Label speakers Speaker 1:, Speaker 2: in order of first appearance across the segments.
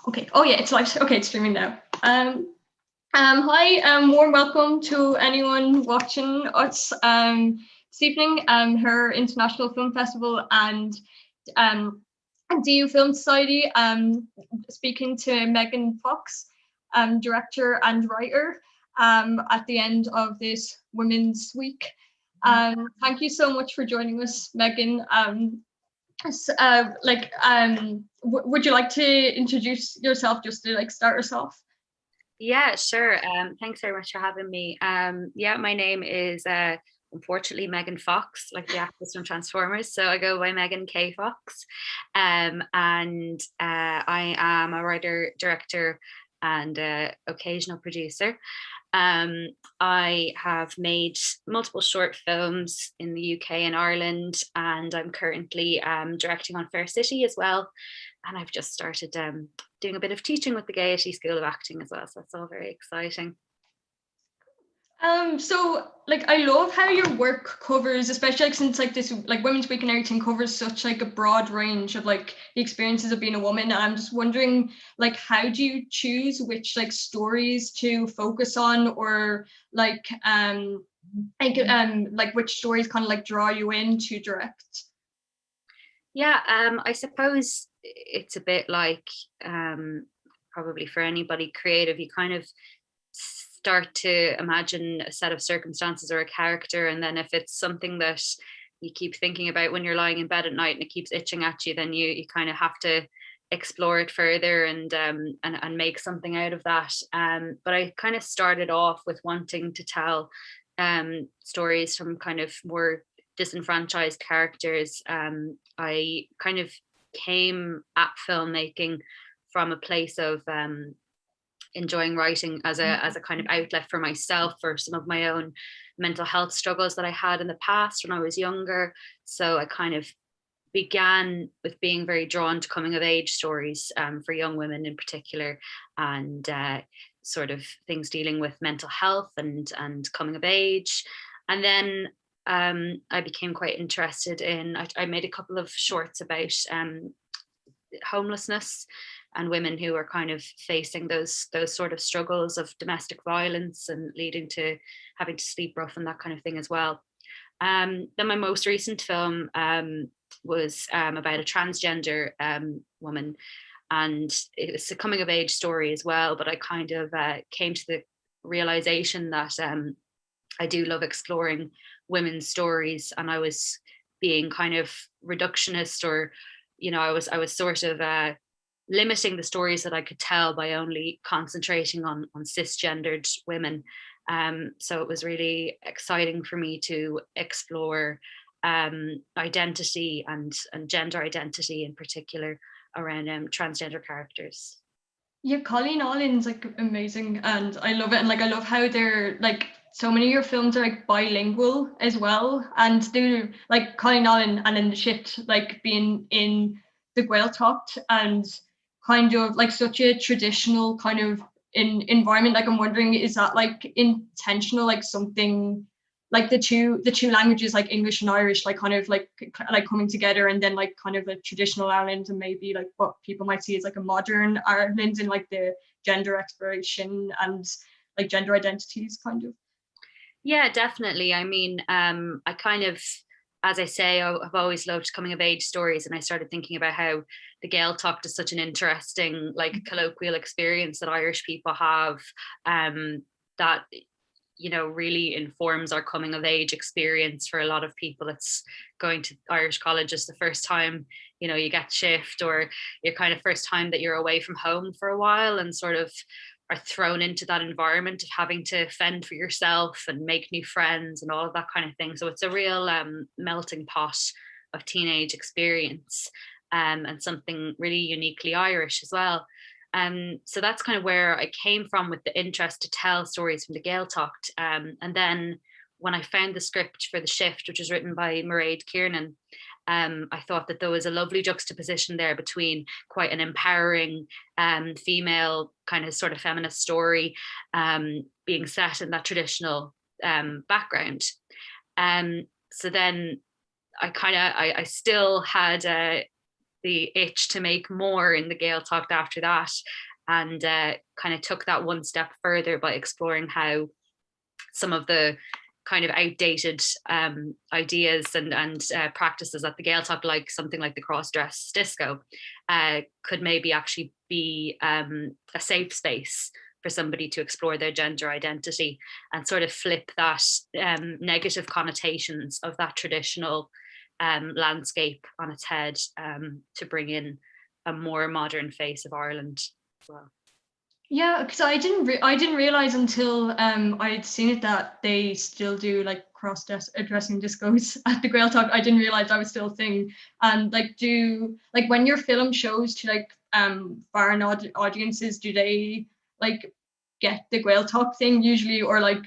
Speaker 1: Okay. Oh yeah, it's live. Okay, it's streaming now. Hi, warm welcome to anyone watching us this evening. Her International Film Festival um, and DU Film Society. Speaking to Megan Fox, director and writer. At the end of this Women's Week. Thank you so much for joining us, Megan. Would you like to introduce yourself just to like start us off?
Speaker 2: Yeah, sure. Thanks very much for having me. Yeah, my name is unfortunately Megan Fox, like the actress from Transformers. So I go by Megan K. Fox. And I am a writer, director, and occasional producer. I have made multiple short films in the UK and Ireland, and I'm currently directing on Fair City as well. And I've just started doing a bit of teaching with the Gaiety School of Acting as well. So it's all very exciting.
Speaker 1: So like I love how your work covers, especially like since like this like Women's Week and everything covers such like a broad range of like the experiences of being a woman. And I'm just wondering like how do you choose which like stories to focus on, or like which stories kind of like draw you in to direct?
Speaker 2: Yeah, I suppose it's a bit like probably for anybody creative, you kind of start to imagine a set of circumstances or a character, and then if it's something that you keep thinking about when you're lying in bed at night and it keeps itching at you, then you kind of have to explore it further and make something out of that. But I kind of started off with wanting to tell stories from kind of more disenfranchised characters. I kind of came at filmmaking from a place of enjoying writing as a kind of outlet for myself for some of my own mental health struggles that I had in the past when I was younger. So I kind of began with being very drawn to coming of age stories for young women in particular, and sort of things dealing with mental health and coming of age. And then I became quite interested in, I made a couple of shorts about homelessness and women who are kind of facing those sort of struggles of domestic violence and leading to having to sleep rough and that kind of thing as well. Then my most recent film was about a transgender woman, and it's a coming of age story as well. But I kind of came to the realization that I do love exploring women's stories, and I was being kind of reductionist, or I was sort of limiting the stories that I could tell by only concentrating on cisgendered women. So it was really exciting for me to explore identity and gender identity in particular around transgender characters.
Speaker 1: Yeah, Colleen Allen's like amazing, and I love it. And like I love how they're like so many of your films are like bilingual as well, and they're like Colleen Allen and then the shift like being in the Gaeltacht and kind of like such a traditional kind of environment. Like I'm wondering, is that like intentional, like something like the two languages like English and Irish like kind of like coming together, and then like kind of a traditional Ireland and maybe like what people might see as like a modern Ireland in like the gender exploration and like gender identities kind of.
Speaker 2: Yeah, definitely. I mean, I kind of, as I say, I've always loved coming of age stories, and I started thinking about how the Gaeltacht is such an interesting, like, colloquial experience that Irish people have, that really informs our coming of age experience. For a lot of people, it's going to Irish college is the first time you get shift, or your kind of first time that you're away from home for a while, and sort of are thrown into that environment of having to fend for yourself and make new friends and all of that kind of thing. So it's a real melting pot of teenage experience, and something really uniquely Irish as well. So that's kind of where I came from with the interest to tell stories from the Gaeltacht. And then when I found the script for The Shift, which was written by Mairead Kiernan, I thought that there was a lovely juxtaposition there between quite an empowering female kind of sort of feminist story being set in that traditional background. So then I still had the itch to make more in the Gaeltacht after that, and kind of took that one step further by exploring how some of the kind of outdated ideas and practices at the Gaeltacht, like something like the cross-dress disco, could maybe actually be a safe space for somebody to explore their gender identity and sort of flip that negative connotations of that traditional landscape on its head, to bring in a more modern face of Ireland as well.
Speaker 1: Yeah, because I didn't realize until I'd seen it that they still do like dressing discos at the Gaeltacht. I didn't realize that was still a thing. And like, when your film shows to like foreign audiences, do they like get the Gaeltacht thing usually, or like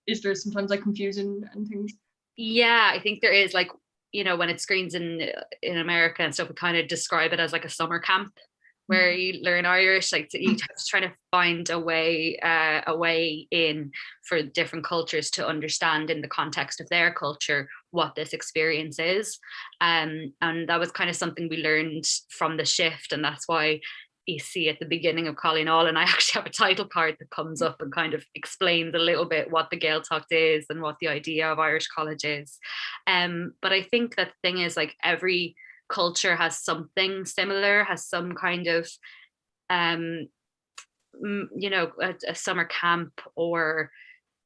Speaker 1: is there sometimes like confusion and things?
Speaker 2: Yeah, I think there is, like, when it screens in America and stuff, we kind of describe it as like a summer camp where you learn Irish. Like, you just trying to find a way in for different cultures to understand in the context of their culture what this experience is. And that was kind of something we learned from the shift, and that's why you see at the beginning of Colleen and I actually have a title card that comes up and kind of explains a little bit what the Gaeltacht is and what the idea of Irish college is. But I think that the thing is, like, every culture has something similar, has some kind of a summer camp or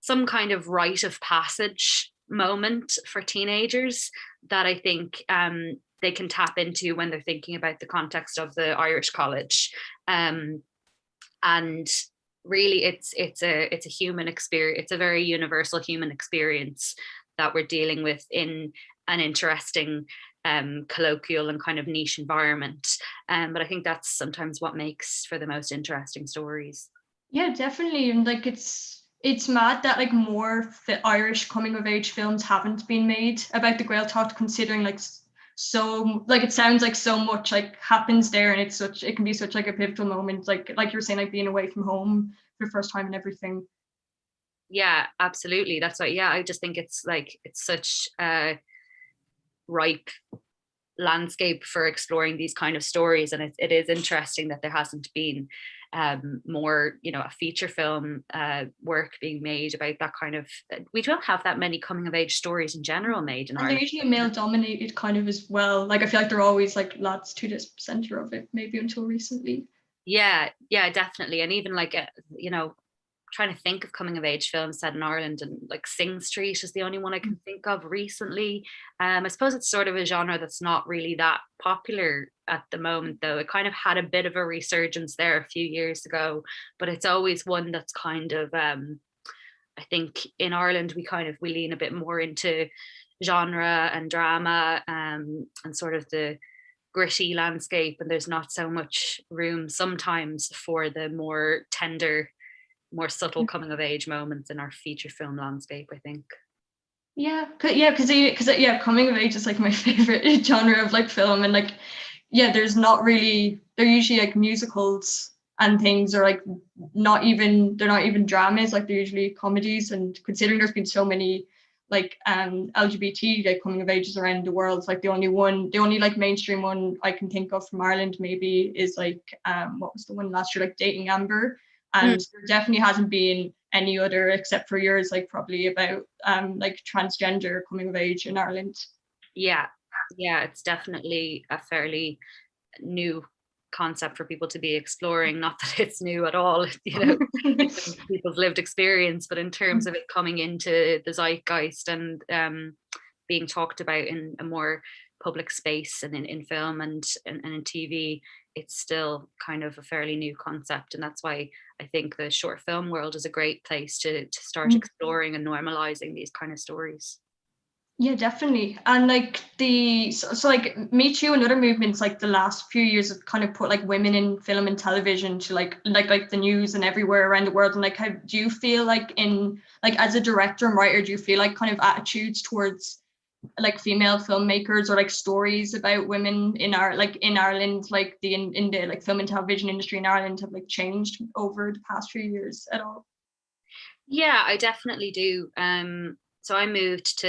Speaker 2: some kind of rite of passage moment for teenagers that I think they can tap into when they're thinking about the context of the Irish college. And really it's a human experience. It's a very universal human experience that we're dealing with in an interesting colloquial and kind of niche environment. But I think that's sometimes what makes for the most interesting stories.
Speaker 1: Yeah, definitely. And like it's mad that like more Irish coming of age films haven't been made about the Gaeltacht, considering like so like it sounds like so much like happens there, and it can be such like a pivotal moment, like you were saying, like being away from home for the first time and everything.
Speaker 2: Yeah, absolutely. That's why, yeah, I just think it's such a ripe landscape for exploring these kind of stories, and it is interesting that there hasn't been more a feature film work being made about that kind of. We don't have that many coming of age stories in general made in
Speaker 1: And they're
Speaker 2: Ireland.
Speaker 1: usually male dominated kind of as well. Like I feel like they're always like lads to the center of it, maybe until recently.
Speaker 2: Yeah, definitely. And even like trying to think of coming of age films set in Ireland, and like Sing Street is the only one I can think of recently. I suppose it's sort of a genre that's not really that popular at the moment, though. It kind of had a bit of a resurgence there a few years ago, but it's always one that's kind of I think in Ireland we lean a bit more into genre and drama, and sort of the gritty landscape, and there's not so much room sometimes for the more tender, more subtle coming of age moments in our feature film landscape, I think.
Speaker 1: Because coming of age is like my favorite genre of like film, and like they're usually like musicals and things, or like they're not even dramas, like they're usually comedies. And considering there's been so many like LGBT like coming of ages around the world, it's like the only like mainstream one I can think of from Ireland maybe is like what was the one last year, like Dating Amber. And there definitely hasn't been any other except for yours, like probably about like transgender coming of age in Ireland.
Speaker 2: Yeah, it's definitely a fairly new concept for people to be exploring. Not that it's new at all, people's lived experience, but in terms of it coming into the zeitgeist and being talked about in a more public space and in film and in TV, it's still kind of a fairly new concept. And that's why I think the short film world is a great place to start exploring and normalizing these kind of stories.
Speaker 1: Yeah, definitely. And like so like Me Too and other movements like the last few years have kind of put like women in film and television to like the news and everywhere around the world. And like, how do you feel like in like as a director and writer, do you feel like kind of attitudes towards like female filmmakers or like stories about women in Ireland, like in the like film and television industry in Ireland have like changed over the past few years at all?
Speaker 2: Yeah, I definitely do. So I moved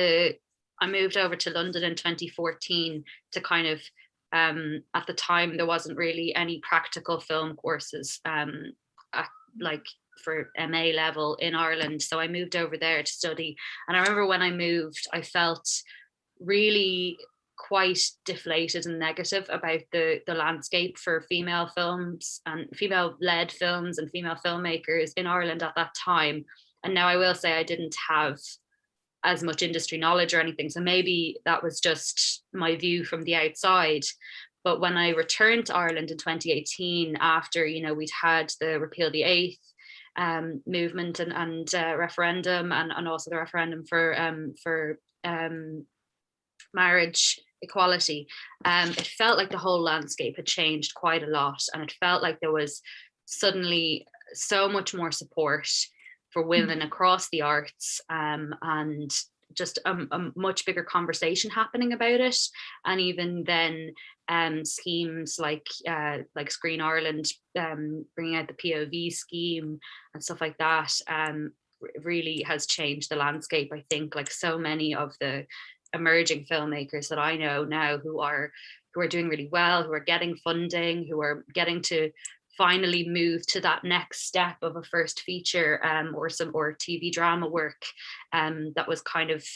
Speaker 2: over to London in 2014 to kind of At the time, there wasn't really any practical film courses like for MA level in Ireland. So I moved over there to study. And I remember when I moved, I felt really quite deflated and negative about the landscape for female films and female led films and female filmmakers in Ireland at that time. And now I will say I didn't have as much industry knowledge or anything. So maybe that was just my view from the outside. But when I returned to Ireland in 2018, after, we'd had the Repeal the Eighth movement and referendum, and also the referendum for marriage equality, it felt like the whole landscape had changed quite a lot. And it felt like there was suddenly so much more support for women across the arts, and just a much bigger conversation happening about it. And even then, schemes like Screen Ireland, bringing out the POV scheme and stuff like that, really has changed the landscape. I think, like so many of the emerging filmmakers that I know now who are doing really well, who are getting funding, who are getting to finally move to that next step of a first feature, or TV drama work, that was kind of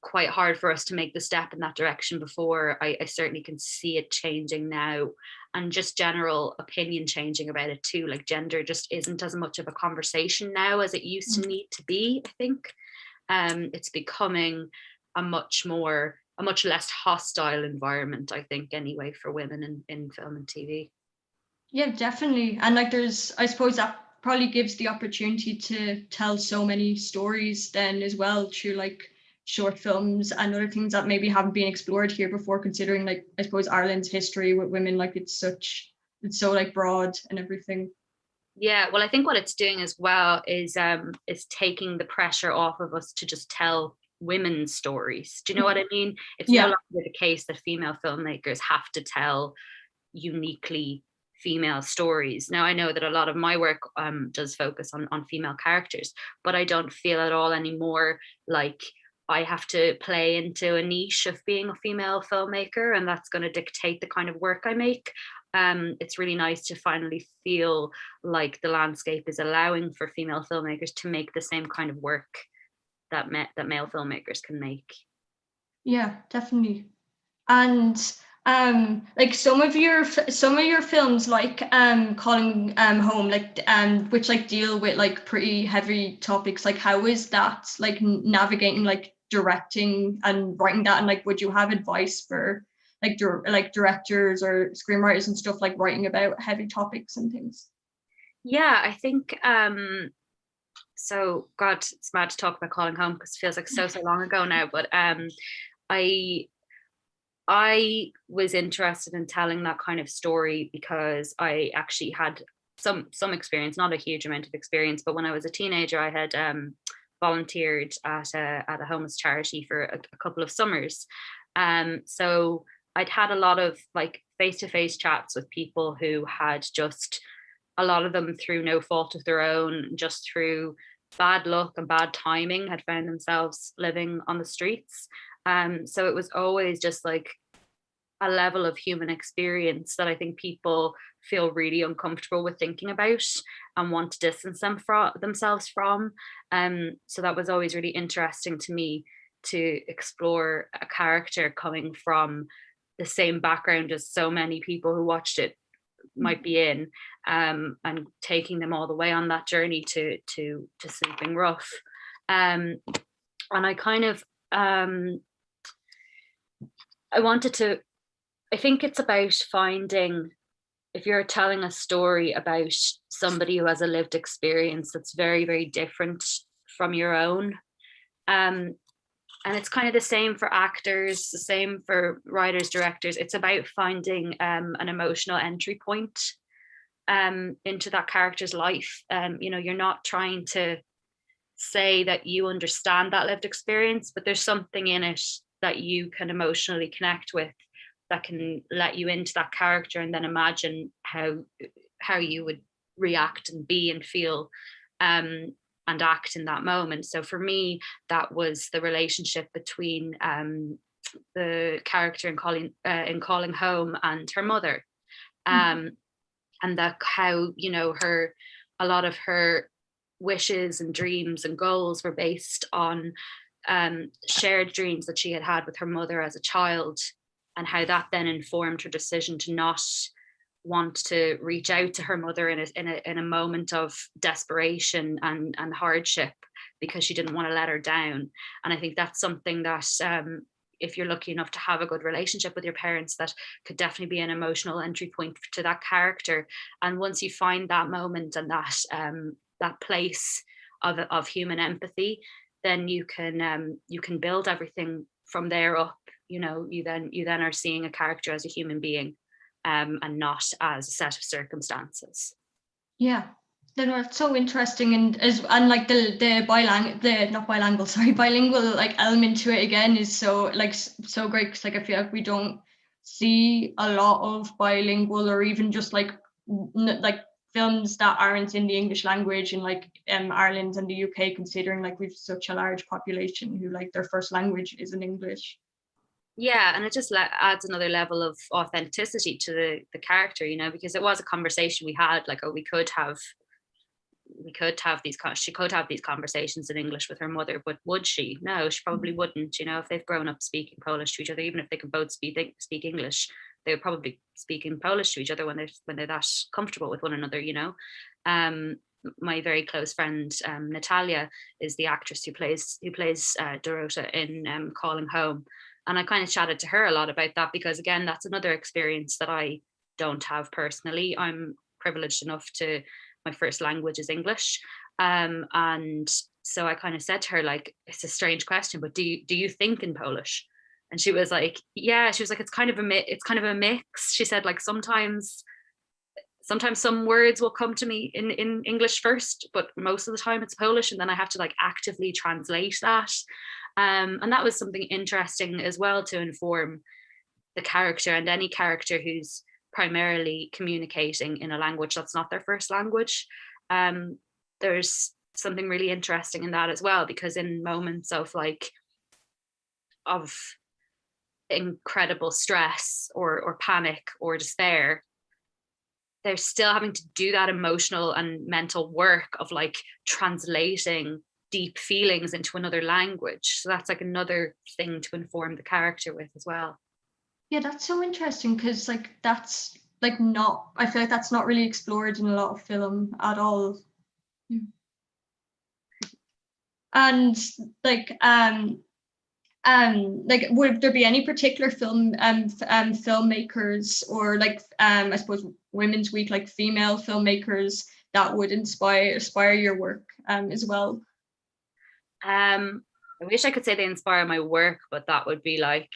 Speaker 2: quite hard for us to make the step in that direction before. I certainly can see it changing now, and just general opinion changing about it too. Like, gender just isn't as much of a conversation now as it used to need to be, I think. It's becoming a much less hostile environment, I think, anyway, for women in film and TV.
Speaker 1: Yeah, definitely. And like I suppose that probably gives the opportunity to tell so many stories then as well, through like short films and other things that maybe haven't been explored here before, considering, like, I suppose Ireland's history with women, like it's so like broad and everything.
Speaker 2: Yeah, well, I think what it's doing as well is taking the pressure off of us to just tell women's stories. Do you know what I mean? It's no longer the case that female filmmakers have to tell uniquely female stories. Now, I know that a lot of my work does focus on female characters, but I don't feel at all anymore like I have to play into a niche of being a female filmmaker, and that's going to dictate the kind of work I make. It's really nice to finally feel like the landscape is allowing for female filmmakers to make the same kind of work that male filmmakers can make.
Speaker 1: Yeah, definitely. And like some of your films, like Calling Home, like which like deal with like pretty heavy topics, like how is that like navigating like directing and writing that, and like would you have advice for like directors or screenwriters and stuff, like writing about heavy topics and things?
Speaker 2: Yeah, I think so God, it's mad to talk about Calling Home because it feels like so long ago now, but I was interested in telling that kind of story because I actually had some experience, not a huge amount of experience, but when I was a teenager, I had volunteered at a homeless charity for a couple of summers. So I'd had a lot of like face-to-face chats with people who had just, a lot of them through no fault of their own, just through bad luck and bad timing, had found themselves living on the streets. So it was always just like a level of human experience that I think people feel really uncomfortable with thinking about and want to distance themselves from. So that was always really interesting to me, to explore a character coming from the same background as so many people who watched it might be in, and taking them all the way on that journey to Sleeping Rough. And I kind of I think it's about finding, if you're telling a story about somebody who has a lived experience that's very, very different from your own, and it's kind of the same for actors, the same for writers, directors. It's about finding an emotional entry point into that character's life. You're not trying to say that you understand that lived experience, but there's something in it that you can emotionally connect with, that can let you into that character and then imagine how you would react and be and feel and act in that moment. So for me, that was the relationship between the character in Calling Home and her mother, and that how, you know, a lot of her wishes and dreams and goals were based on shared dreams that she had had with her mother as a child, and how that then informed her decision to not want to reach out to her mother in a moment of desperation and hardship, because she didn't want to let her down. And I think that's something that, if you're lucky enough to have a good relationship with your parents, that could definitely be an emotional entry point to that character. And once you find that moment and that place of human empathy, then you can build everything from there up. You know, you then are seeing a character as a human being, and not as a set of circumstances.
Speaker 1: Yeah, that's so interesting, and like the bilingual like element to it again is so great, because like I feel like we don't see a lot of bilingual, or even just like films that aren't in the English language in like Ireland and the UK, considering like we've such a large population who like their first language is in English.
Speaker 2: Yeah, and it just adds another level of authenticity to the character, you know, because it was a conversation we had, like, oh, she could have these conversations in English with her mother, but would she? No, she probably wouldn't. You know, if they've grown up speaking Polish to each other, even if they can both speak English, they would probably speak in Polish to each other when they're that comfortable with one another, you know. My very close friend Natalia is the actress who plays Dorota in Calling Home, and I kind of chatted to her a lot about that, because again, that's another experience that I don't have personally. I'm privileged enough to, my first language is English, and so I kind of said to her, like, it's a strange question, but do you think in Polish? And she was like, yeah. She was like, it's kind of a mix. She said, like, sometimes some words will come to me in English first, but most of the time it's Polish, and then I have to like actively translate that. And that was something interesting as well to inform the character, and any character who's primarily communicating in a language that's not their first language. There's something really interesting in that as well, because in moments of incredible stress or panic or despair, they're still having to do that emotional and mental work of like translating deep feelings into another language. So that's like another thing to inform the character with as well.
Speaker 1: Yeah, that's so interesting, because like that's like not, I feel like that's not really explored in a lot of film at all. And like would there be any particular filmmakers, or like I suppose Women's Week, like female filmmakers that would inspire your work as well?
Speaker 2: I wish I could say they inspire my work, but that would be like,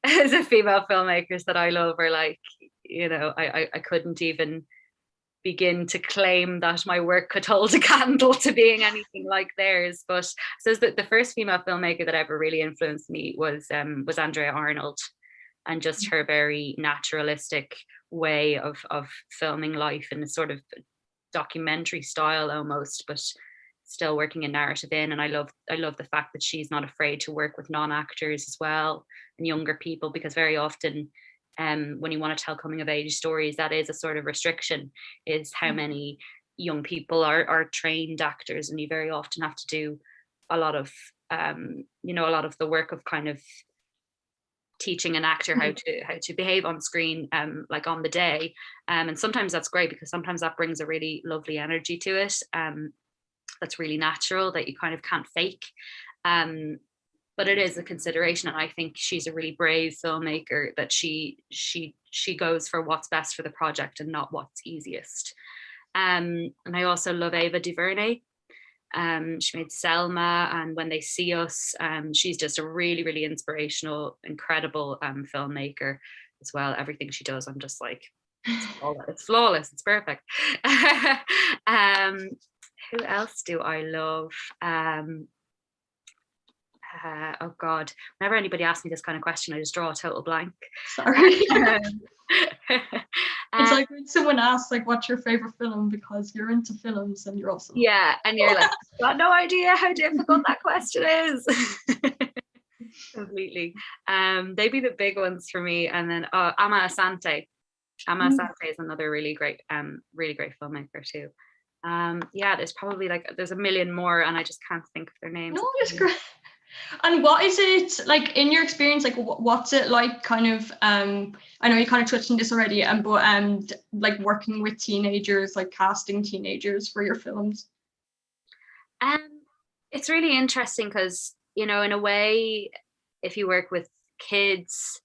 Speaker 2: as a female filmmakers that I love, or like, you know, I couldn't even begin to claim that my work could hold a candle to being anything like theirs. But so the first female filmmaker that ever really influenced me was Andrea Arnold, and just her very naturalistic way of filming life in a sort of documentary style almost, but still working a narrative in. And I love the fact that she's not afraid to work with non-actors as well, and younger people, because very often when you want to tell coming of age stories, that is a sort of restriction, is how many young people are trained actors, and you very often have to do a lot of you know, a lot of the work of kind of teaching an actor how to behave on screen, like on the day, and sometimes that's great, because sometimes that brings a really lovely energy to it, that's really natural, that you kind of can't fake, but it is a consideration. And I think she's a really brave filmmaker, that she goes for what's best for the project and not what's easiest. And I also love Ava DuVernay. She made Selma and When They See Us. She's just a really, really inspirational, incredible filmmaker as well. Everything she does, I'm just like, it's flawless, it's perfect. Who else do I love? Oh God, whenever anybody asks me this kind of question, I just draw a total blank.
Speaker 1: Sorry. It's like when someone asks like, what's your favorite film, because you're into films and you're also,
Speaker 2: yeah, and you're like, got no idea how difficult that question is. Completely. They'd be the big ones for me. And then Ama Asante. Ama
Speaker 1: Mm.
Speaker 2: Asante is another really great filmmaker too. Yeah, there's a million more, and I just can't think of their names.
Speaker 1: No, it's great. And what is it like in your experience? Like, what's it like? Kind of. I know you kind of touched on this already. But like working with teenagers, like casting teenagers for your films.
Speaker 2: It's really interesting because, in a way, if you work with kids,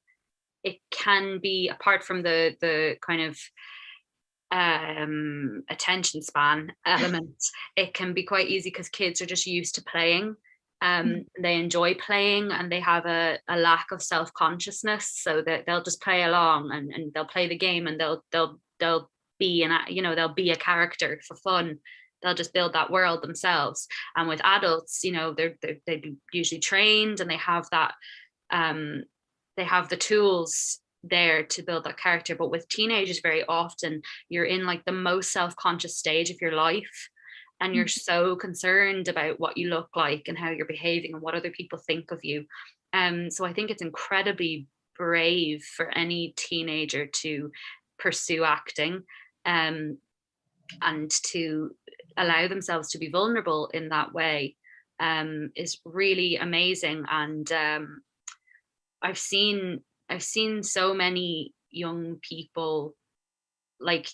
Speaker 2: it can be, apart from the kind of attention span element, it can be quite easy because kids are just used to playing. They enjoy playing, and they have a lack of self-consciousness, so that they'll just play along, and they'll play the game, and they'll be they'll be a character for fun. They'll just build that world themselves. And with adults, they'd be usually trained, and they have the tools there to build that character. But with teenagers, very often you're in like the most self-conscious stage of your life, and you're so concerned about what you look like and how you're behaving and what other people think of you. So I think it's incredibly brave for any teenager to pursue acting, and to allow themselves to be vulnerable in that way, is really amazing. And I've seen so many young people like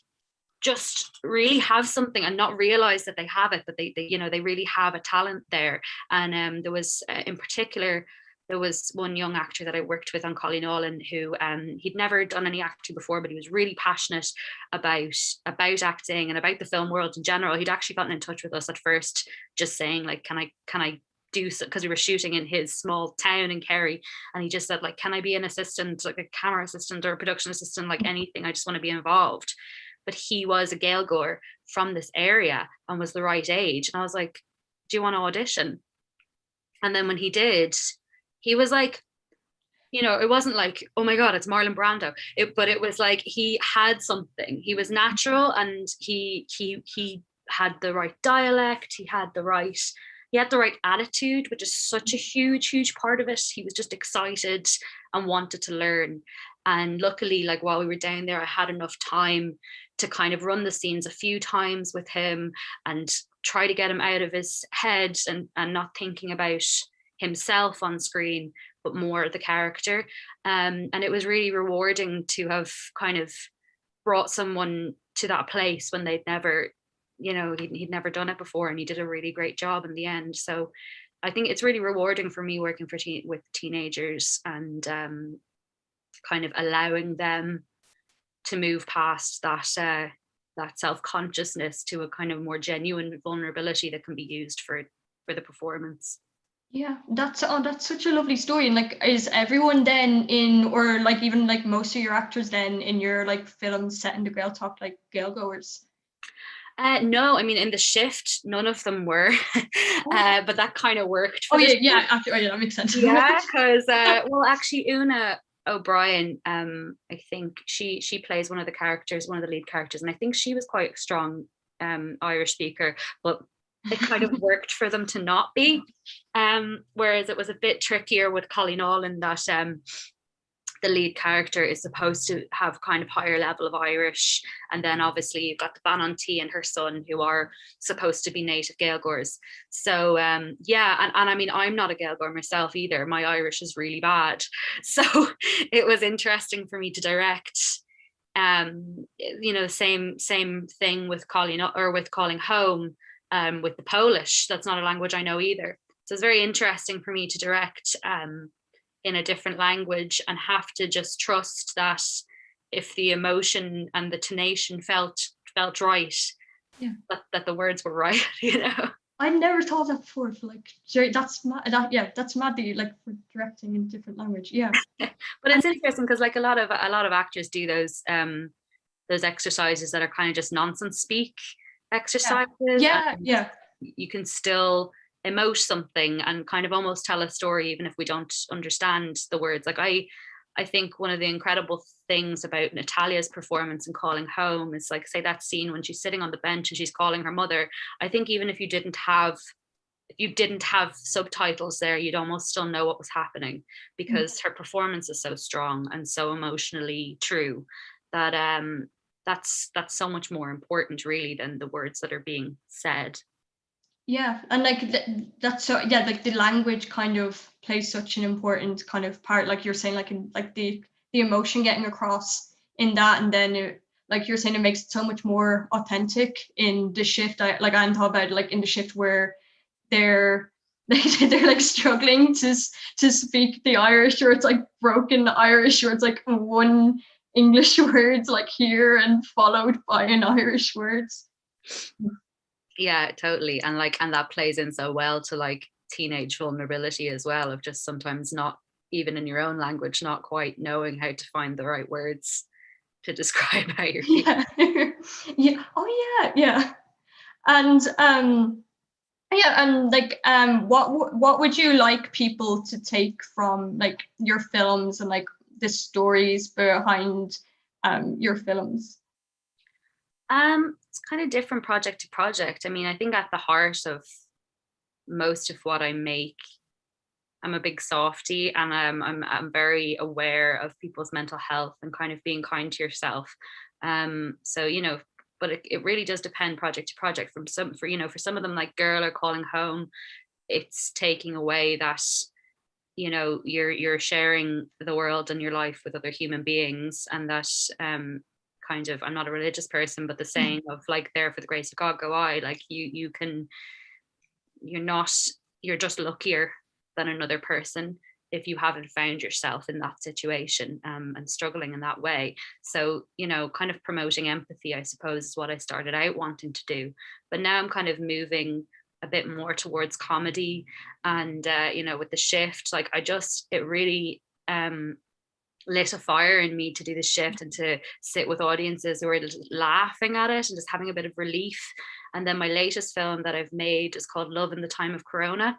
Speaker 2: just really have something and not realize that they have it, but they really have a talent there. And there was in particular, there was one young actor that I worked with on Colleen who he'd never done any acting before, but he was really passionate about acting and about the film world in general. He'd actually gotten in touch with us at first, just saying like, can I do so, because we were shooting in his small town in Kerry, and he just said like, can I be an assistant, like a camera assistant or a production assistant, like anything, I just want to be involved. But he was a Gaeilgeoir from this area and was the right age, and I was like, do you want to audition? And then when he did, he was like, it wasn't like, oh my God, it's Marlon Brando. But it was like he had something. He was natural, and he had the right dialect. He had the right attitude, which is such a huge part of it. He was just excited and wanted to learn. And luckily, like while we were down there, I had enough time to kind of run the scenes a few times with him and try to get him out of his head and not thinking about himself on screen, but more the character. And it was really rewarding to have kind of brought someone to that place when they'd never, he'd never done it before, and he did a really great job in the end. So I think it's really rewarding for me working with teenagers, and kind of allowing them to move past that self-consciousness to a kind of more genuine vulnerability that can be used for the performance.
Speaker 1: Yeah, that's such a lovely story. And like, is everyone then or like even like most of your actors then in your like films set in the Gaeltacht like Gaelgoers?
Speaker 2: No, I mean in The Shift, none of them were, but that kind of worked. For
Speaker 1: yeah, that makes sense.
Speaker 2: Yeah, because well, actually, Una O'Brien, I think she plays one of the lead characters, and I think she was quite a strong Irish speaker, but it kind of worked for them to not be. Whereas it was a bit trickier with Colleen in that the lead character is supposed to have kind of higher level of Irish, and then obviously you've got the Bananti and her son who are supposed to be native Gaeilgeoirs. So yeah, and I mean, I'm not a Gaeilgeoir myself either. My Irish is really bad, so it was interesting for me to direct. Same thing with Calling Home, with the Polish. That's not a language I know either. So it's very interesting for me to direct in a different language, and have to just trust that if the emotion and the tonation felt right,
Speaker 1: yeah,
Speaker 2: that the words were right.
Speaker 1: I never thought that before. For like, that's mad. That's mad that you like for directing in different language. Yeah,
Speaker 2: but it's interesting because like a lot of actors do those exercises that are kind of just nonsense speak exercises.
Speaker 1: Yeah.
Speaker 2: You can still emote something and kind of almost tell a story even if we don't understand the words. Like I think one of the incredible things about Natalia's performance in Calling Home is, like, say that scene when she's sitting on the bench and she's calling her mother. I think even if you didn't have if you didn't have subtitles there, you'd almost still know what was happening, because her performance is so strong and so emotionally true that that's so much more important really than the words that are being said.
Speaker 1: Yeah, and like that's so, yeah, like the language kind of plays such an important kind of part, like you're saying, like in like the emotion getting across in that, and then like you're saying, it makes it so much more authentic in the shift. Like I thought about it, like in the shift where they're they're like struggling to speak the Irish, or it's like broken Irish, or it's like one English word like here and followed by an Irish word.
Speaker 2: Yeah, totally. And like, and that plays in so well to like teenage vulnerability as well, of just sometimes not even in your own language, not quite knowing how to find the right words to describe how you're feeling.
Speaker 1: Yeah. Yeah. Oh yeah, yeah. And yeah, and like what would you like people to take from like your films and like the stories behind your films?
Speaker 2: It's kind of different project to project. I mean, I think at the heart of most of what I make, I'm a big softie, and I'm very aware of people's mental health and kind of being kind to yourself. So you know, but it really does depend project to project. From some, for you know, for some of them, like Girl or Calling Home, it's taking away that, you know, you're sharing the world and your life with other human beings, and that kind of, I'm not a religious person, but the saying of like, there for the grace of God go I, like you can, you're not, you're just luckier than another person if you haven't found yourself in that situation, and struggling in that way. So, you know, kind of promoting empathy, I suppose, is what I started out wanting to do. But now I'm kind of moving a bit more towards comedy. And, you know, with the shift, like it really lit a fire in me to do the shift and to sit with audiences who are laughing at it and just having a bit of relief. And then my latest film that I've made is called Love in the Time of Corona.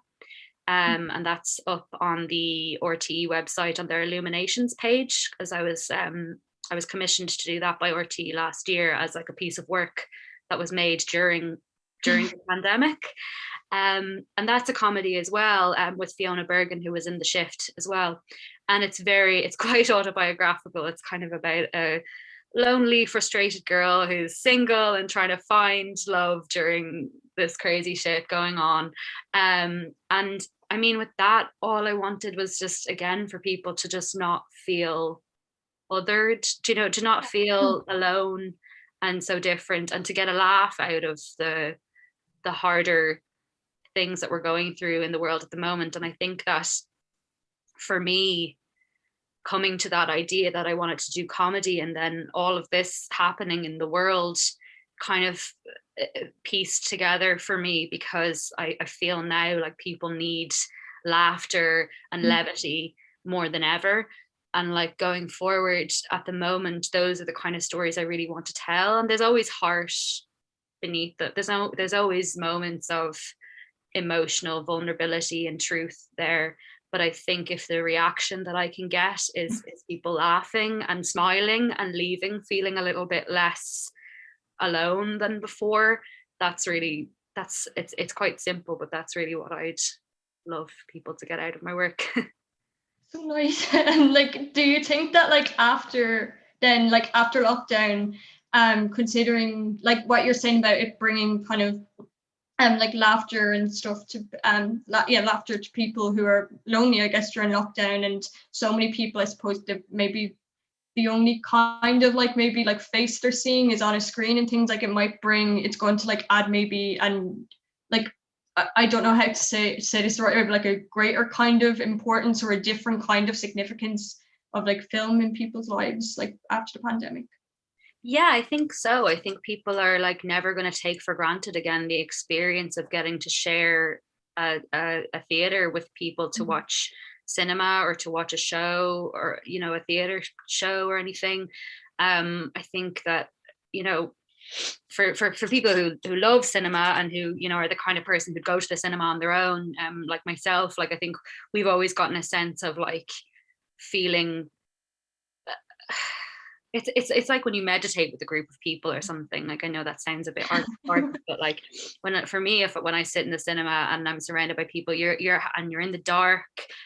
Speaker 2: And that's up on the RTE website on their Illuminations page, because I was commissioned to do that by RTE last year as like a piece of work that was made during the pandemic. And that's a comedy as well, with Fiona Bergen, who was in the shift as well. And it's quite autobiographical. It's kind of about a lonely, frustrated girl who's single and trying to find love during this crazy shit going on. And I mean, with that, all I wanted was just, again, for people to just not feel othered, you know, to not feel alone and so different, and to get a laugh out of the harder things that we're going through in the world at the moment. And I think that for me, coming to that idea that I wanted to do comedy, and then all of this happening in the world kind of pieced together for me, because I feel now like people need laughter and levity more than ever. And like going forward at the moment, those are the kind of stories I really want to tell. And there's always heart beneath that. There's always moments of emotional vulnerability and truth there. But I think if the reaction that I can get is people laughing and smiling and leaving feeling a little bit less alone than before, it's quite simple, but that's really what I'd love people to get out of my work.
Speaker 1: So nice. And like, do you think that like after then, like after lockdown, considering like what you're saying about it bringing kind of like laughter and stuff to laughter to people who are lonely, I guess, during lockdown, and so many people, I suppose, that maybe the only kind of like maybe like face they're seeing is on a screen and things, like it's going to like add maybe, and like I don't know how to say this the right way, but like a greater kind of importance or a different kind of significance of like film in people's lives like after the pandemic.
Speaker 2: Yeah, I think so. I think people are like never going to take for granted again the experience of getting to share a theater with people, to watch cinema or to watch a show, or, you know, a theater show or anything. I think that, you know, for people who love cinema and who, you know, are the kind of person who'd go to the cinema on their own, like myself, like I think we've always gotten a sense of like feeling it's like when you meditate with a group of people or something. Like, I know that sounds a bit hard, but like for me, when I sit in the cinema and I'm surrounded by people, you're in the dark,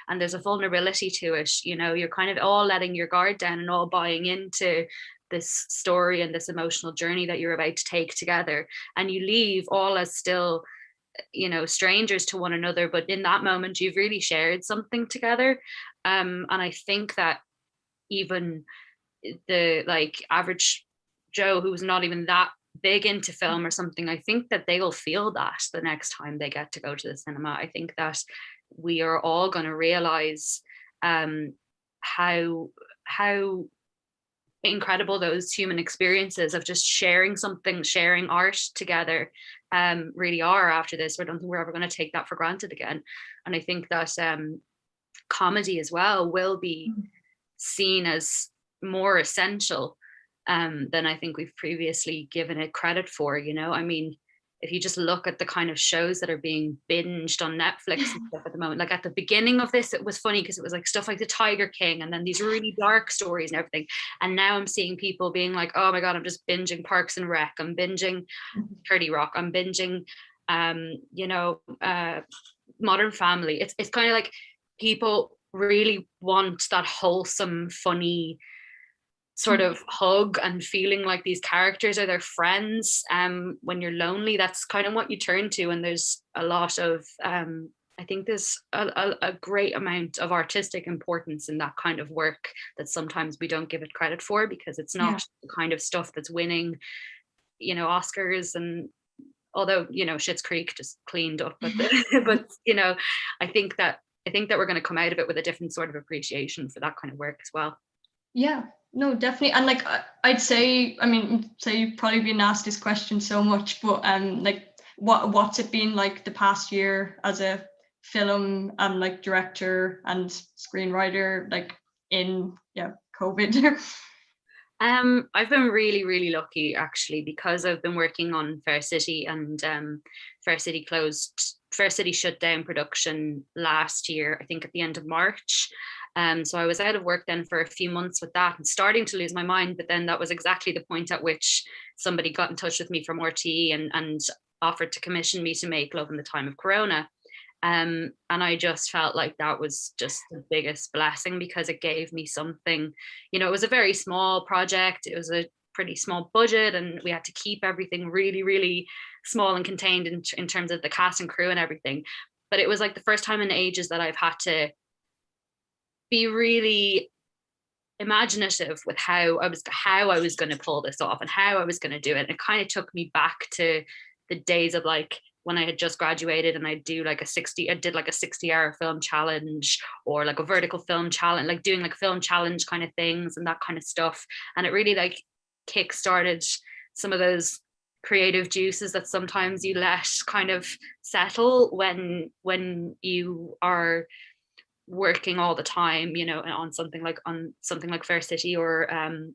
Speaker 2: and there's a vulnerability to it. You're kind of all letting your guard down and all buying into this story and this emotional journey that you're about to take together, and you leave all as still strangers to one another, but in that moment you've really shared something together. And I think that even the like average Joe who's not even that big into film or something, I think that they will feel that the next time they get to go to the cinema. I think that we are all going to realize how incredible those human experiences of just sharing something, sharing art together really are after this. I don't think we're ever going to take that for granted again. And I think that comedy as well will be seen as more essential than I think we've previously given it credit for. I mean, if you just look at the kind of shows that are being binged on Netflix and stuff at the moment, like at the beginning of this, it was funny because it was like stuff like The Tiger King and then these really dark stories and everything. And now I'm seeing people being like, oh my God, I'm just binging Parks and Rec. I'm binging 30 Rock. I'm binging, Modern Family. It's kind of like people really want that wholesome, funny sort of hug and feeling like these characters are their friends. When you're lonely, that's kind of what you turn to. And there's a lot of I think there's a great amount of artistic importance in that kind of work that sometimes we don't give it credit for, because it's not the kind of stuff that's winning Oscars. And although Schitt's Creek just cleaned up but I think that we're going to come out of it with a different sort of appreciation for that kind of work as well.
Speaker 1: Yeah, no, definitely. And like I'd say, you've probably been asked this question so much, but like what's it been like the past year as a film like director and screenwriter, like in COVID?
Speaker 2: I've been really, really lucky actually, because I've been working on Fair City, and Fair City shut down production last year, I think at the end of March. So I was out of work then for a few months with that and starting to lose my mind. But then that was exactly the point at which somebody got in touch with me from RTE and offered to commission me to make Love in the Time of Corona. And I just felt like that was just the biggest blessing, because it gave me something. It was a very small project. It was a pretty small budget, and we had to keep everything really, really small and contained in terms of the cast and crew and everything. But it was like the first time in ages that I've had to be really imaginative with how I was going to pull this off and how I was going to do it. And it kind of took me back to the days of like when I had just graduated, and I did like a 60-hour film challenge, or like a vertical film challenge, like doing like film challenge kind of things and that kind of stuff. And it really like kick-started some of those creative juices that sometimes you let kind of settle when you are working all the time, on something like Fair City, or on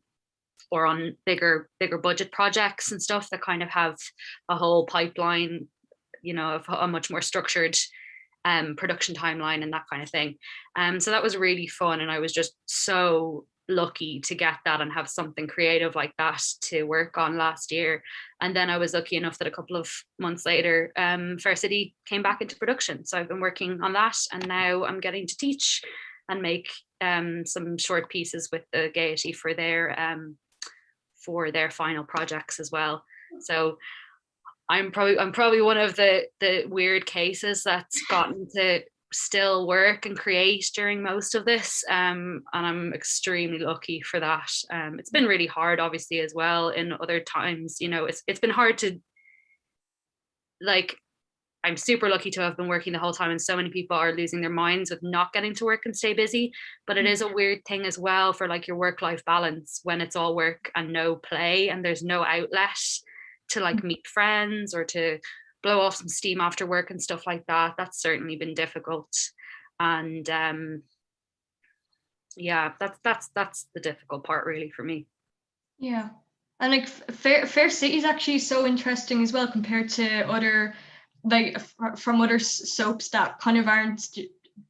Speaker 2: bigger budget projects and stuff that kind of have a whole pipeline, of a much more structured production timeline and that kind of thing. So that was really fun, and I was just so lucky to get that and have something creative like that to work on last year. And then I was lucky enough that a couple of months later, Fair City came back into production. So I've been working on that, and now I'm getting to teach and make some short pieces with the Gaiety for their final projects as well. So I'm probably one of the weird cases that's gotten to still work and create during most of this, and I'm extremely lucky for that. It's been really hard obviously as well in other times. It's been hard to, like, I'm super lucky to have been working the whole time, and so many people are losing their minds with not getting to work and stay busy. But it is a weird thing as well for like your work-life balance when it's all work and no play, and there's no outlet to like meet friends or to blow off some steam after work and stuff like that. That's certainly been difficult. And that's the difficult part really for me.
Speaker 1: Yeah. And like Fair City is actually so interesting as well compared to other, like from other soaps that kind of aren't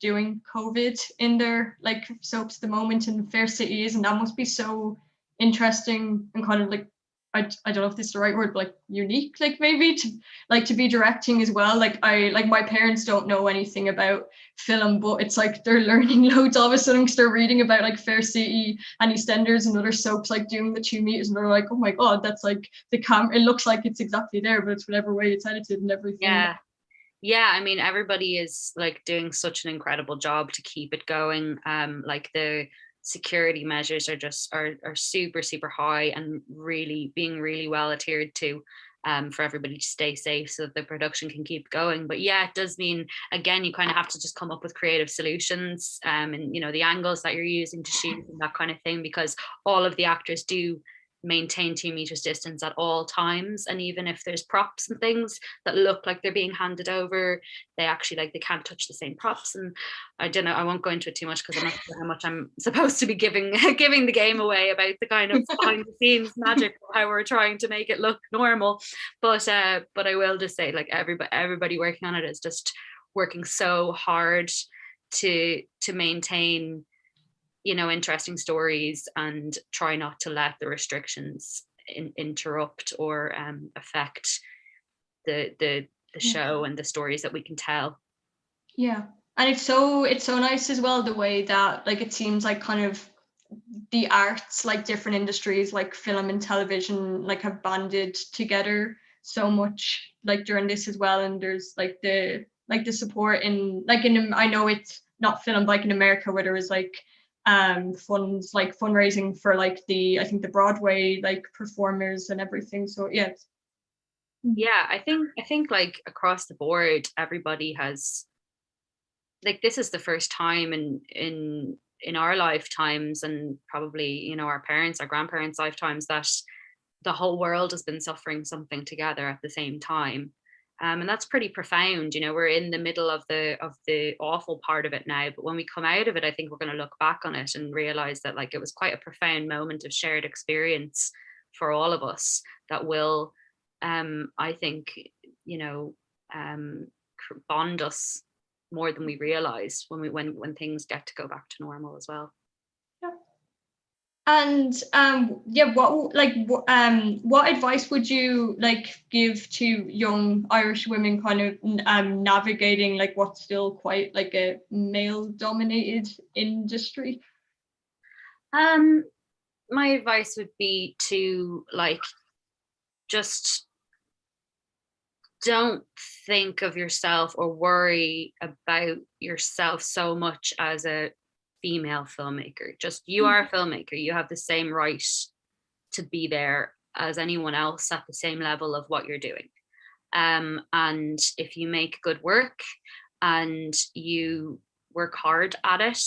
Speaker 1: doing COVID in their like soaps at the moment, and Fair City is, and that must be so interesting and kind of like, I don't know if this is the right word, but like unique, like maybe to be directing as well. Like my parents don't know anything about film, but it's like they're learning loads all of a sudden because they're reading about like Fair City and EastEnders and other soaps, like doing the 2 meters, and they're like, oh my god, that's like the camera. It looks like it's exactly there, but it's whatever way it's edited and everything.
Speaker 2: Yeah, I mean, everybody is like doing such an incredible job to keep it going. Like the security measures are super, super high and really being really well adhered to, for everybody to stay safe so that the production can keep going. But yeah, it does mean, again, you kind of have to just come up with creative solutions, and the angles that you're using to shoot and that kind of thing, because all of the actors do maintain 2 meters distance at all times, and even if there's props and things that look like they're being handed over, they actually, like, they can't touch the same props. And I don't know, I won't go into it too much because I'm not sure how much I'm supposed to be giving the game away about the kind of behind the scenes magic of how we're trying to make it look normal. But I will just say, like, everybody working on it is just working so hard to maintain interesting stories and try not to let the restrictions interrupt or affect the show and the stories that we can tell.
Speaker 1: Yeah, and it's so nice as well, the way that, like, it seems like kind of the arts, like different industries like film and television, like have banded together so much, like during this as well. And there's like the support in I know it's not film, but like in America, where there was like funds, like fundraising for like I think the Broadway like performers and everything. So yeah.
Speaker 2: Yeah, I think like across the board, everybody has, like, this is the first time in our lifetimes, and probably our parents, our grandparents' lifetimes, that the whole world has been suffering something together at the same time. And that's pretty profound. We're in the middle of the awful part of it now, but when we come out of it, I think we're going to look back on it and realize that, like, it was quite a profound moment of shared experience for all of us that will, I think, bond us more than we realize when things get to go back to normal as well.
Speaker 1: And what advice would you like give to young Irish women kind of navigating like what's still quite like a male dominated industry?
Speaker 2: My advice would be to, like, just don't think of yourself or worry about yourself so much as a female filmmaker. Just, you are a filmmaker, you have the same right to be there as anyone else at the same level of what you're doing. And if you make good work and you work hard at it,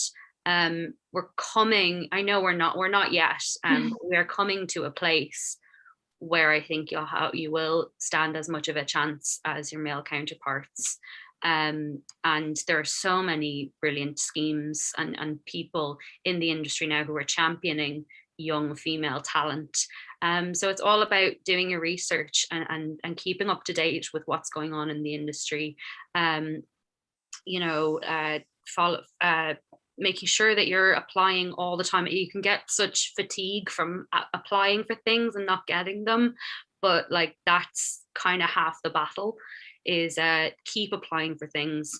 Speaker 2: we're coming, I know we're not yet, we are coming to a place where I think you will stand as much of a chance as your male counterparts. And there are so many brilliant schemes and people in the industry now who are championing young female talent. So it's all about doing your research and keeping up to date with what's going on in the industry. Making sure that you're applying all the time. You can get such fatigue from applying for things and not getting them, but like, that's kind of half the battle, is keep applying for things.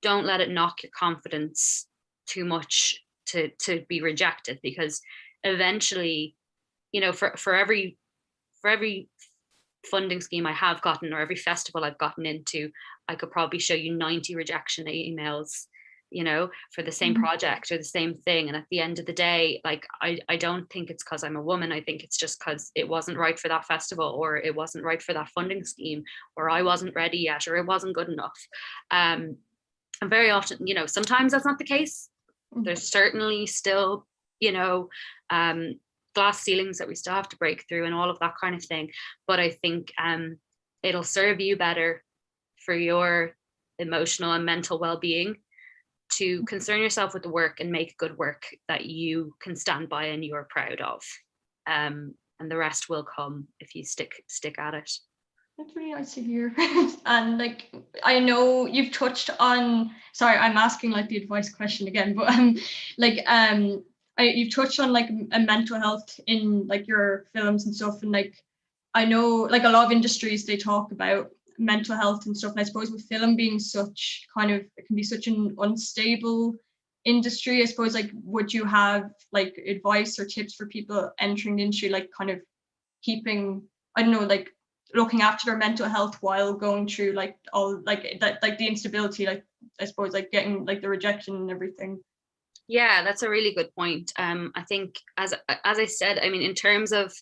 Speaker 2: Don't let it knock your confidence too much to be rejected, because eventually, for every funding scheme I have gotten, or every festival I've gotten into, I could probably show you 90 rejection emails, for the same project or the same thing. And at the end of the day, like, I don't think it's because I'm a woman. I think it's just because it wasn't right for that festival, or it wasn't right for that funding scheme, or I wasn't ready yet, or it wasn't good enough. And very often, sometimes that's not the case. There's certainly still, glass ceilings that we still have to break through and all of that kind of thing. But I think it'll serve you better for your emotional and mental well-being to concern yourself with the work and make good work that you can stand by and you're proud of. And the rest will come if you stick at it.
Speaker 1: That's really nice to hear. And like, I know you've touched on, sorry, I'm asking like the advice question again, but you've touched on like a mental health in like your films and stuff, and like I know like a lot of industries they talk about mental health and stuff, and I suppose with film being such kind of, it can be such an unstable industry, I suppose, like would you have like advice or tips for people entering the industry, like kind of keeping, I don't know, like looking after their mental health while going through like all like that, like the instability, like I suppose like getting like the rejection and everything?
Speaker 2: Yeah, that's a really good point. I think as I said, I mean, in terms of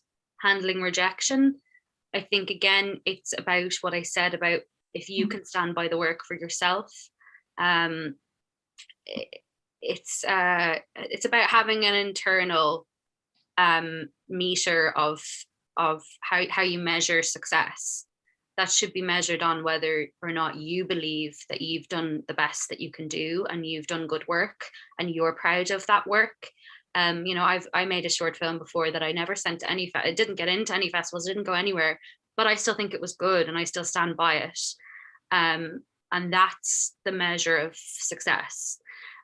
Speaker 2: handling rejection, I think again it's about what I said about if you can stand by the work for yourself. Um, it's about having an internal meter of how you measure success. That should be measured on whether or not you believe that you've done the best that you can do and you've done good work and you're proud of that work. You know, I made a short film before that I never sent to any it didn't get into any festivals, it didn't go anywhere, but I still think it was good and I still stand by it. And that's the measure of success.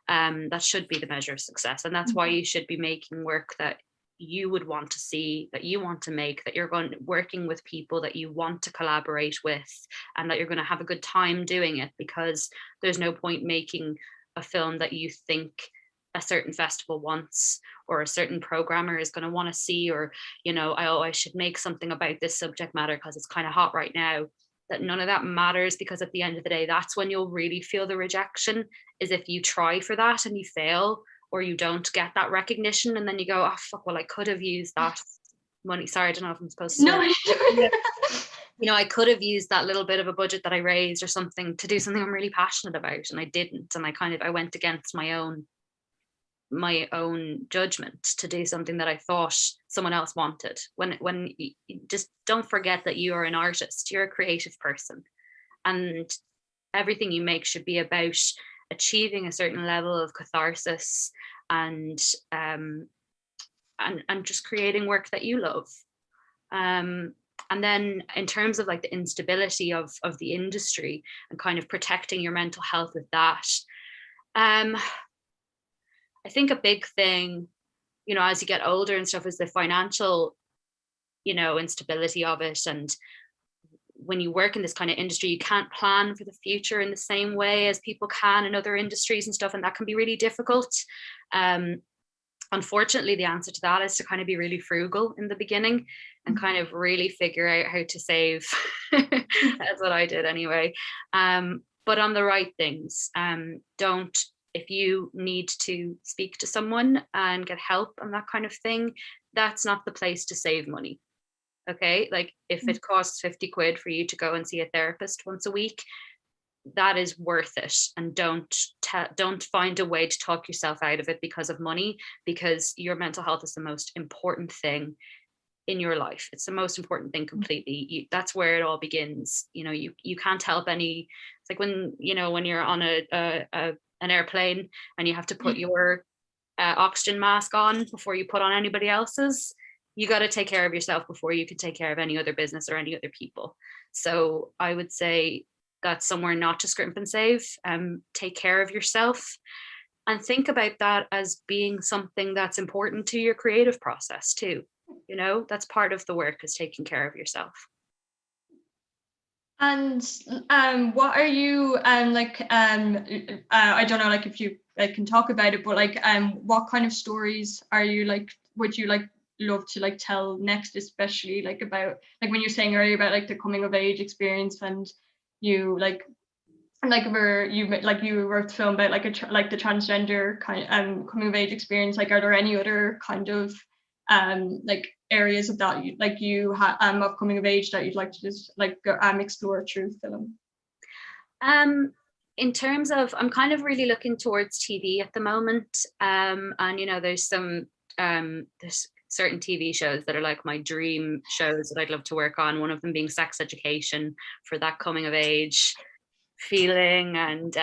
Speaker 2: That should be the measure of success, and that's why you should be making work that you would want to see, that you want to make, that you're going working with people that you want to collaborate with, and that you're going to have a good time doing it, because there's no point making a film that you think a certain festival wants or a certain programmer is going to want to see, or you know, I should make something about this subject matter because it's kind of hot right now. That none of that matters, because at the end of the day, that's when you'll really feel the rejection, is if you try for that and you fail, or you don't get that recognition, and then you go, oh fuck, well I could have used that money. Sorry, I don't know if I'm supposed to.
Speaker 1: No.
Speaker 2: You know, I could have used that little bit of a budget that I raised or something to do something I'm really passionate about, and I didn't. And I went against my own judgment to do something that I thought someone else wanted. When you just don't forget that you are an artist, you're a creative person, and everything you make should be about achieving a certain level of catharsis and just creating work that you love. And then in terms of like the instability of the industry and kind of protecting your mental health with that, I think a big thing, you know, as you get older and stuff, is the financial, you know, instability of it. And when you work in this kind of industry, you can't plan for the future in the same way as people can in other industries and stuff, and that can be really difficult. Unfortunately, the answer to that is to kind of be really frugal in the beginning and kind of really figure out how to save. That's what I did anyway. But on the right things. Don't, if you need to speak to someone and get help and that kind of thing, that's not the place to save money. Okay, like if it costs 50 quid for you to go and see a therapist once a week, that is worth it. And don't find a way to talk yourself out of it because of money, because your mental health is the most important thing in your life. It's the most important thing completely. That's where it all begins. You know, you can't help any. It's like when, you know, when you're on an airplane and you have to put your oxygen mask on before you put on anybody else's. You got to take care of yourself before you can take care of any other business or any other people. So I would say that's somewhere not to scrimp and save. Take care of yourself and think about that as being something that's important to your creative process too. You know, that's part of the work, is taking care of yourself.
Speaker 1: And what are you like I don't know, like if you like can talk about it, but like what kind of stories are you like, would you like love to like tell next, especially like about like when you're saying earlier about like the coming of age experience, and you like where you wrote the film about like like the transgender kind of coming of age experience, like are there any other kind of like areas of that you of coming of age that you'd like to just like go explore through film?
Speaker 2: In terms of, I'm kind of really looking towards TV at the moment, and you know, there's certain TV shows that are like my dream shows that I'd love to work on. One of them being Sex Education, for that coming of age feeling. And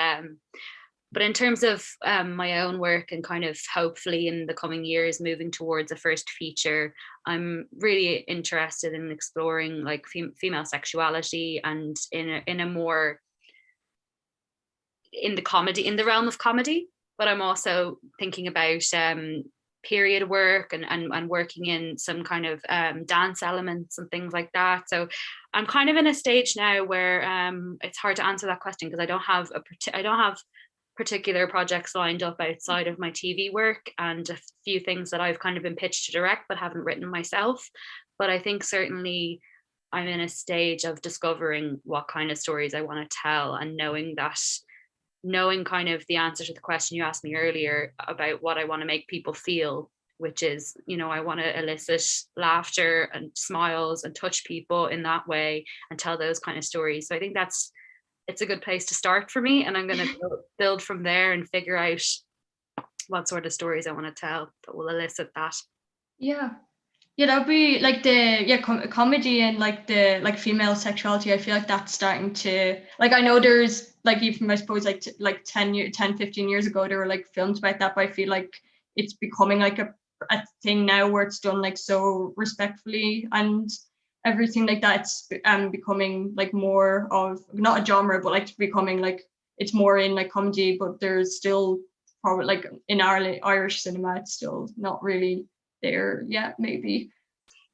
Speaker 2: but in terms of my own work and kind of hopefully in the coming years moving towards a first feature, I'm really interested in exploring like female sexuality, and in a more in the realm of comedy. But I'm also thinking about period work and working in some kind of dance elements and things like that. So I'm kind of in a stage now where it's hard to answer that question because I don't have particular projects lined up outside of my TV work, and a few things that I've kind of been pitched to direct but haven't written myself. But I think certainly I'm in a stage of discovering what kind of stories I want to tell, and knowing kind of the answer to the question you asked me earlier about what I want to make people feel, which is, I want to elicit laughter and smiles and touch people in that way and tell those kind of stories. So I think it's a good place to start for me, and I'm going to build from there and figure out what sort of stories I want to tell that will elicit that.
Speaker 1: Yeah, that would be like comedy and like the female sexuality. I feel like that's starting to, like, I know there's like, even I suppose like 10-15 years ago there were like films about that, but I feel like it's becoming like a thing now where it's done like so respectfully and everything like that. It's becoming like more of, not a genre, but like becoming like, it's more in like comedy, but there's still probably like in Irish cinema it's still not really there yet, maybe.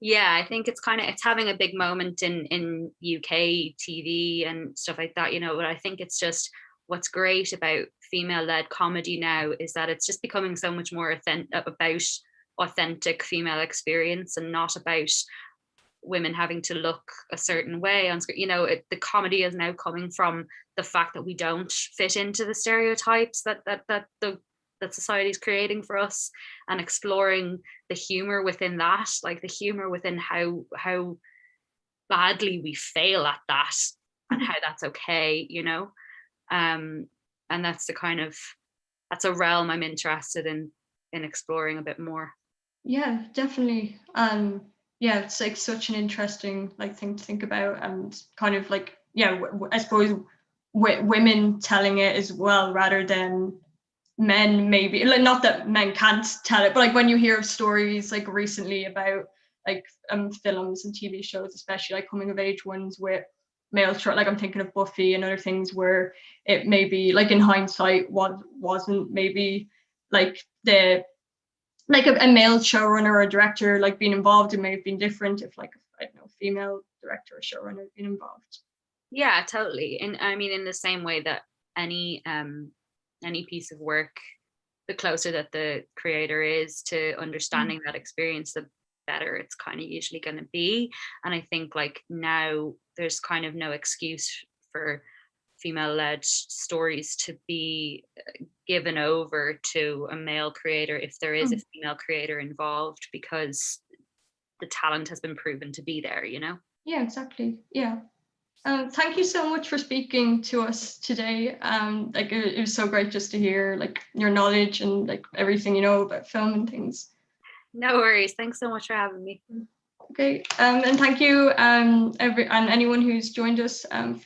Speaker 2: Yeah, I think it's having a big moment in UK TV and stuff like that, but I think it's just, what's great about female-led comedy now is that it's just becoming so much more about authentic female experience, and not about women having to look a certain way on screen. The comedy is now coming from the fact that we don't fit into the stereotypes that society is creating for us, and exploring the humor within that, like the humor within how badly we fail at that and how that's okay, and that's a realm I'm interested in exploring a bit more.
Speaker 1: Yeah, definitely. Yeah, it's like such an interesting like thing to think about, and kind of like, I suppose women telling it as well, rather than men, maybe, like, not that men can't tell it, but like when you hear of stories like recently about like films and TV shows, especially like coming of age ones with male like I'm thinking of Buffy and other things, where it maybe like in hindsight wasn't maybe like the like a male showrunner or a director like being involved, it may have been different if like, I don't know, female director or showrunner had been involved.
Speaker 2: Yeah, totally. And I mean, in the same way that any piece of work, the closer that the creator is to understanding that experience, the better it's kind of usually going to be. And I think like now there's kind of no excuse for female-led stories to be given over to a male creator if there is a female creator involved, because the talent has been proven to be there,
Speaker 1: Yeah, exactly. Yeah. Thank you so much for speaking to us today. Like it was so great just to hear like your knowledge and like everything you know about film and things.
Speaker 2: No worries. Thanks so much for having me.
Speaker 1: Okay. And thank you anyone who's joined us for